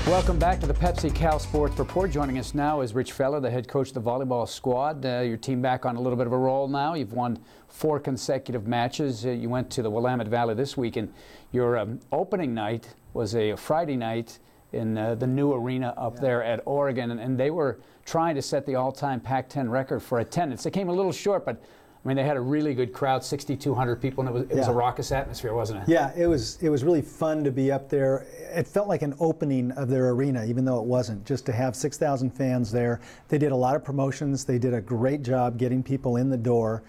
Welcome back to the Pepsi Cal Sports Report. Joining us now is Rich Feller, the head coach of the volleyball squad. Your team back on a little bit of a roll now. You've won 4 consecutive matches. You went to the Willamette Valley this week, and your opening night was a Friday night in the new arena up there at Oregon, and they were trying to set the all-time Pac-10 record for attendance. They came a little short, but I mean, they had a really good crowd, 6,200 people, and it was a raucous atmosphere, wasn't it? Yeah, it was really fun to be up there. It felt like an opening of their arena, even though it wasn't, just to have 6,000 fans there. They did a lot of promotions. They did a great job getting people in the door.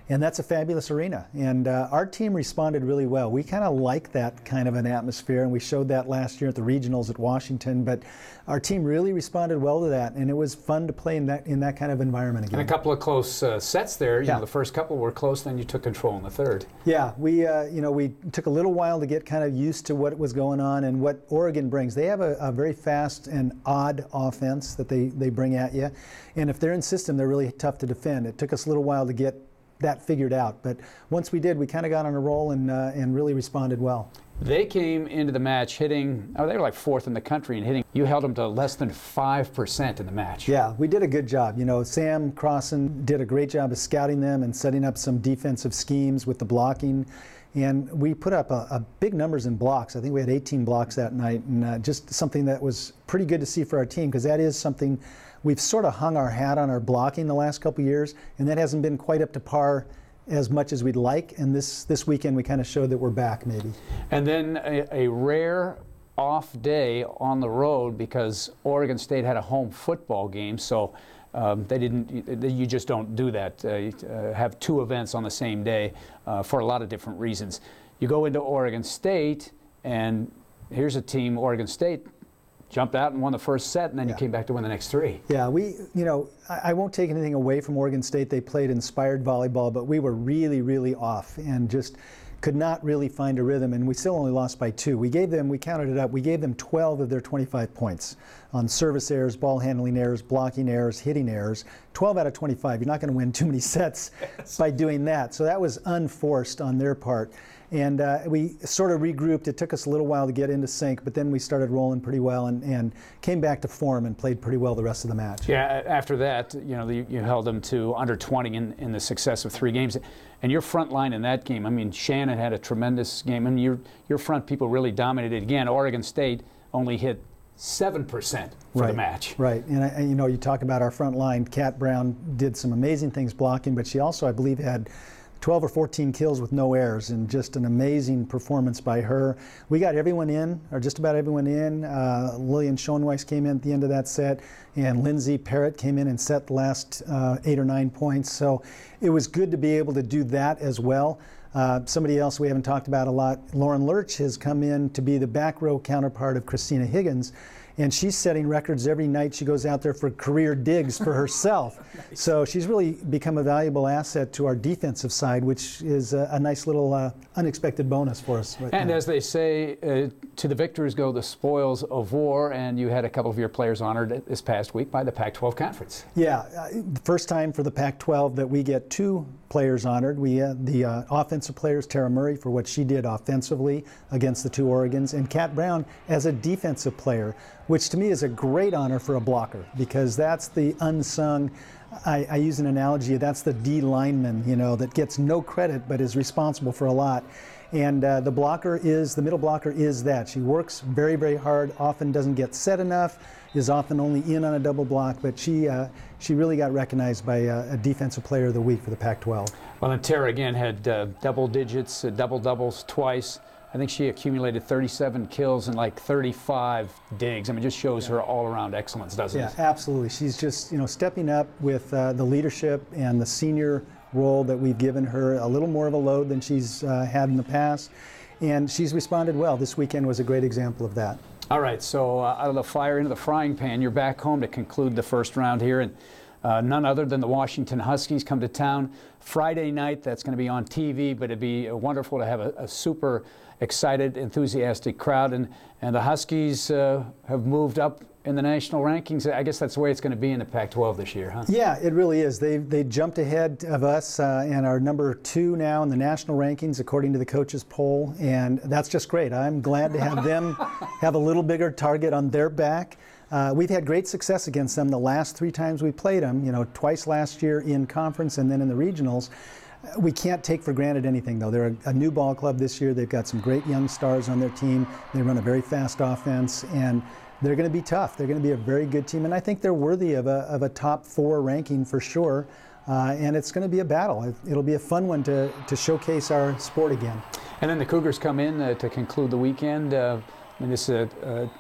And that's a fabulous arena. And our team responded really well. We kind of like that kind of an atmosphere, and we showed that last year at the regionals at Washington. But our team really responded well to that, and it was fun to play in that kind of environment again. And a couple of close sets there. You know, the first couple were close, then you took control in the third. Yeah, we took a little while to get kind of used to what was going on and what Oregon brings. They have a very fast and odd offense that they bring at you, and if they're in system, they're really tough to defend. It took us a little while to get that figured out, but once we did, we kind of got on a roll and really responded well. They came into the match hitting, they were like 4th in the country in hitting. You held them to less than 5% in the match. Yeah, we did a good job. You know, Sam Crossan did a great job of scouting them and setting up some defensive schemes with the blocking. And we put up a big numbers in blocks. I think we had 18 blocks that night, and just something that was pretty good to see for our team, because that is something we've sort of hung our hat on, our blocking the last couple of years, and that hasn't been quite up to par as much as we'd like. And this weekend we kind of showed that we're back, maybe. And then a rare off day on the road, because Oregon State had a home football game, so you just don't do that. Have 2 events on the same day for a lot of different reasons. You go into Oregon State, and here's a team, Oregon State, jumped out and won the first set, and then you came back to win the next 3. Yeah, I won't take anything away from Oregon State. They played inspired volleyball, but we were really, really off and just could not really find a rhythm, and we still only lost by 2. We counted it up, we gave them 12 of their 25 points on service errors, ball handling errors, blocking errors, hitting errors. 12 out of 25. You're not going to win too many sets by doing that. So that was unforced on their part. And we sort of regrouped. It took us a little while to get into sync, but then we started rolling pretty well and came back to form and played pretty well the rest of the match. Yeah, after that, you held them to under 20 in the success of 3 games. And your front line in that game, I mean, Shannon had a tremendous game. I mean, your front people really dominated. Again, Oregon State only hit 7% for the match. Right, and you talk about our front line. Kat Brown did some amazing things blocking, but she also, I believe, had 12 or 14 kills with no errors, and just an amazing performance by her. We got everyone in, or just about everyone in. Lillian Schoenweiss came in at the end of that set, and Lindsay Parrott came in and set the last 8 or 9 points. So it was good to be able to do that as well. Somebody else we haven't talked about a lot, Lauren Lurch, has come in to be the back row counterpart of Christina Higgins, and she's setting records every night she goes out there for career digs for herself. Nice. So she's really become a valuable asset to our defensive side, which is a nice little unexpected bonus for us right now. As they say, to the victors go the spoils of war, and you had a couple of your players honored this past week by the Pac-12 Conference. Yeah, first time for the Pac-12 that we get 2 players honored. We had the offensive players, Tara Murray, for what she did offensively against the 2 Oregons, and Kat Brown as a defensive player, which to me is a great honor for a blocker, because that's the unsung, I use an analogy, that's the D lineman, that gets no credit but is responsible for a lot. And the middle blocker is that. She works very, very hard, often doesn't get set enough, is often only in on a double block, but she really got recognized by a Defensive Player of the Week for the Pac-12. Well, and Tara again had double digits, double-doubles twice. I think she accumulated 37 kills and like 35 digs. I mean, it just shows her all-around excellence, doesn't it? Yeah, absolutely. She's just, stepping up with the leadership and the senior role that we've given her, a little more of a load than she's had in the past, and she's responded well. This weekend was a great example of that. All right, so out of the fire into the frying pan, you're back home to conclude the first round here, and None other than the Washington Huskies come to town Friday night. That's going to be on TV, but it'd be wonderful to have a super excited, enthusiastic crowd. And the Huskies have moved up in the national rankings. I guess that's the way it's going to be in the Pac-12 this year, huh? Yeah, it really is. They jumped ahead of us and are number 2 now in the national rankings according to the coaches poll, and that's just great. I'm glad to have them have a little bigger target on their back. We've had great success against them the last 3 times we played them, you know, twice last year in conference and then in the regionals. We can't take for granted anything, though. They're a new ball club this year. They've got some great young stars on their team. They run a very fast offense, and they're going to be tough. They're going to be a very good team, and I think they're worthy of a top 4 ranking for sure. And it's going to be a battle. It'll be a fun one to showcase our sport again. And then the Cougars come in to conclude the weekend. I mean, this is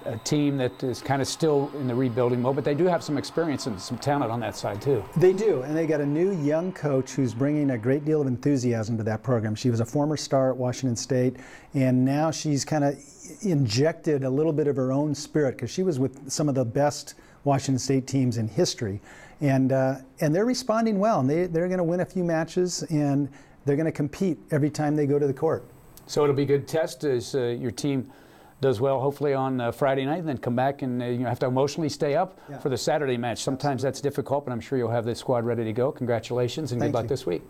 a team that is kind of still in the rebuilding mode, but they do have some experience and some talent on that side, too. They do, and they got a new young coach who's bringing a great deal of enthusiasm to that program. She was a former star at Washington State, and now she's kind of injected a little bit of her own spirit because she was with some of the best Washington State teams in history. And they're responding well, and they're going to win a few matches, and they're going to compete every time they go to the court. So it'll be a good test as your team does well, hopefully on Friday night, and then come back and you have to emotionally stay up for the Saturday match. Sometimes that's difficult, but I'm sure you'll have the squad ready to go. Congratulations and good luck this week.